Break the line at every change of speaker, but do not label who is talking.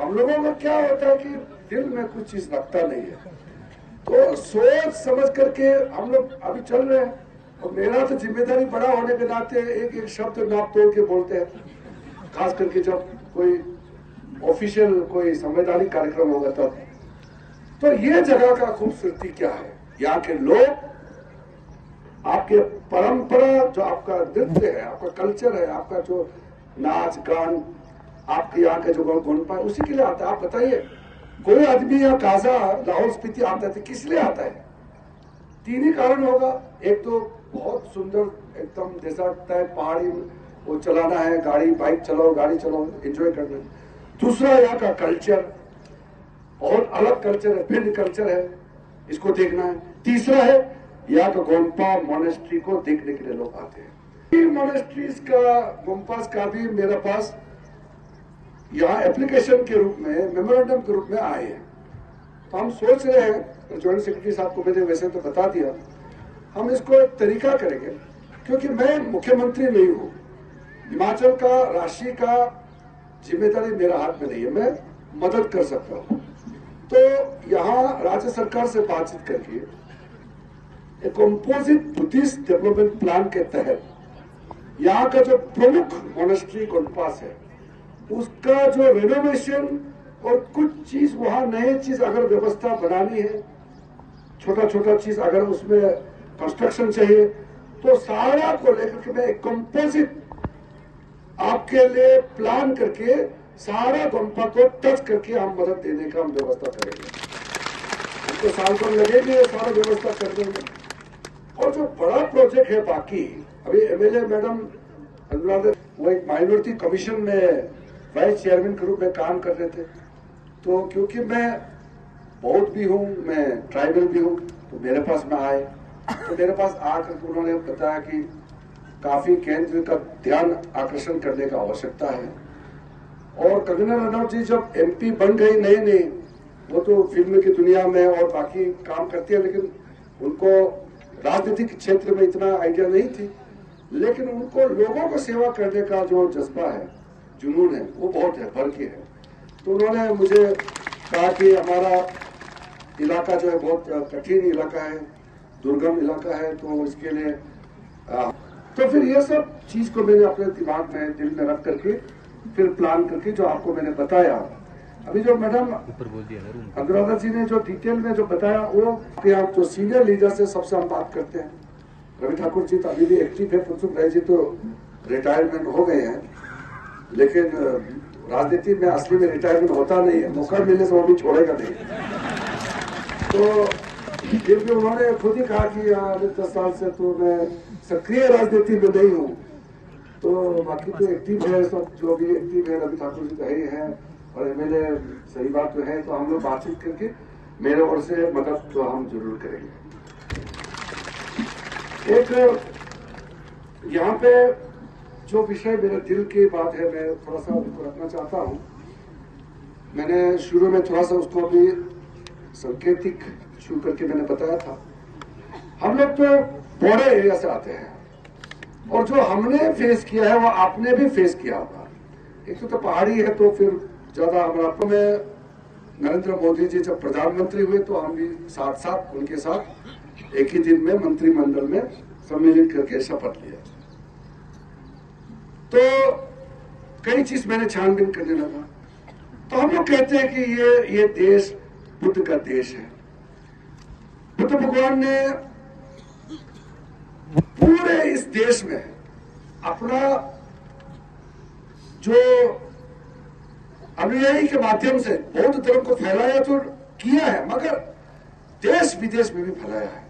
हम लोगों का क्या होता है कि दिल में कुछ चीज लगता नहीं है, तो सोच समझ करके हम लोग अभी चल रहे हैं। और मेरा तो जिम्मेदारी बड़ा होने के नाते एक एक शब्द नाप तोड़ के बोलते हैं, खास करके जब कोई ऑफिशियल कोई संवैधानिक कार्यक्रम होगा तब। तो ये जगह का खूबसूरती क्या है, यहाँ के लोग, आपके परंपरा, जो आपका नृत्य है, आपका कल्चर है, आपका जो नाच गान, आपके यहाँ के जो गुणपा, उसी के लिए आता है। आप बताइए, कोई आदमी यहाँ काजा लाहौल स्पीति आता है तो किस लिए आता है? तीन ही कारण होगा। एक तो बहुत सुंदर एकदम जैसा लगता है पहाड़ी वो चलाना है, गाड़ी बाइक चलाओ, गाड़ी चलाओ, एंजॉय करना। दूसरा यहाँ का कल्चर, बहुत अलग कल्चर है, भिन्न कल्चर है, इसको देखना है। तीसरा है यहाँ का गोम्पा मोनेस्ट्री को देखने के लिए लोग आते हैं। मोनेस्ट्रीज का, गोम्पास का भी मेरे पास यहाँ एप्लीकेशन के रूप में, मेमोरेंडम के रूप में आए हैं। तो हम सोच रहे हैं, ज्वाइंट सेक्रेटरी साहब को मैंने वैसे तो बता दिया, हम इसको एक तरीका करेंगे, क्योंकि मैं मुख्यमंत्री नहीं हूँ, हिमाचल का राशि का जिम्मेदारी मेरा हाथ में नहीं है, मैं मदद कर सकता हूँ। तो यहाँ राज्य सरकार से बातचीत करके एक कंपोजिट बुद्धिस्ट डेवलपमेंट प्लान के तहत यहाँ का जो प्रमुख मोनेस्ट्री गोम्पास है, उसका जो रेनोवेशन और कुछ चीज वहां नए चीज अगर व्यवस्था बनानी है, छोटा छोटा चीज अगर उसमें कंस्ट्रक्शन चाहिए, तो सारा को लेकर के मैं एक कंपोजिट आपके लिए प्लान करके सारा गोम्पा को टच करके हम मदद देने का हम व्यवस्था करेंगे। हमको साल भर लगेंगे सारा व्यवस्था कर देंगे। और जो बड़ा प्रोजेक्ट है बाकी, अभी एमएलए मैडम अनुराधा वो एक माइनॉरिटी कमीशन में वाइस चेयरमैन के रूप में काम कर रहे थे। तो क्योंकि मैं बौद्ध भी हूँ, मैं ट्राइबल भी हूँ, तो मेरे पास में आए, तो मेरे पास आकर उन्होंने बताया कि काफी केंद्र का ध्यान आकर्षण करने का आवश्यकता है। और कंगना रनौत जी जब एमपी बन गई नई नई, वो तो फिल्म की दुनिया में और बाकी काम करती है, लेकिन उनको राजनीतिक क्षेत्र में इतना आइडिया नहीं थी, लेकिन उनको लोगों को सेवा करने का जो जज्बा है, जुनून है, वो बहुत है, भर के है। तो उन्होंने मुझे कहा कि हमारा इलाका जो है बहुत कठिन इलाका है, दुर्गम इलाका है, तो इसके लिए तो फिर ये सब चीज को मैंने अपने दिमाग में, दिल में रख करके फिर प्लान करके जो आपको मैंने बताया। अभी जो मैडम अनुराधा जी ने जो डिटेल में जो बताया, वो यहाँ जो सीनियर लीडर से सबसे हम बात करते हैं। रवि ठाकुर जी तो अभी भी एक्टिव है, फुनसुख राय जी तो रिटायरमेंट हो गए हैं, लेकिन राजनीति में असली में रिटायरमेंट होता नहीं है, मौका मिलने से वो भी छोड़ेगा नहीं। तो फिर भी उन्होंने खुद ही कहा कि 10 साल से तो मैं सक्रिय राजनीति में नहीं हूँ, तो बाकी तो एक्टिव है, सब जो भी एक्टिव है, रवि ठाकुर जी तो ही है, और एमएलए सही बात तो है। तो हम लोग बातचीत करके मेरे ओर से मदद तो हम जरूर करेंगे। एक यहाँ पे जो विषय मेरे दिल की बात है, मैं थोड़ा सा उसको रखना चाहता हूँ। मैंने शुरू में थोड़ा सा उसको भी सांकेतिक छू करके मैंने बताया था। हम लोग तो बॉर्डर एरिया से आते हैं, और जो हमने फेस किया है वो आपने भी फेस किया होगा। एक तो पहाड़ी है, तो फिर ज्यादा हमारा में नरेंद्र मोदी जी जब प्रधानमंत्री हुए तो हम भी साथ साथ उनके साथ एक ही दिन में मंत्रिमंडल में सम्मिलित करके शपथ लिया। तो कई चीज मैंने छानबीन करने लगा। तो हम लोग कहते हैं कि ये देश बुद्ध का देश है। बुद्ध भगवान ने पूरे इस देश में अपना जो अनुयायी के माध्यम से बौद्ध धर्म को फैलाया तो किया है, मगर देश विदेश में भी फैलाया है।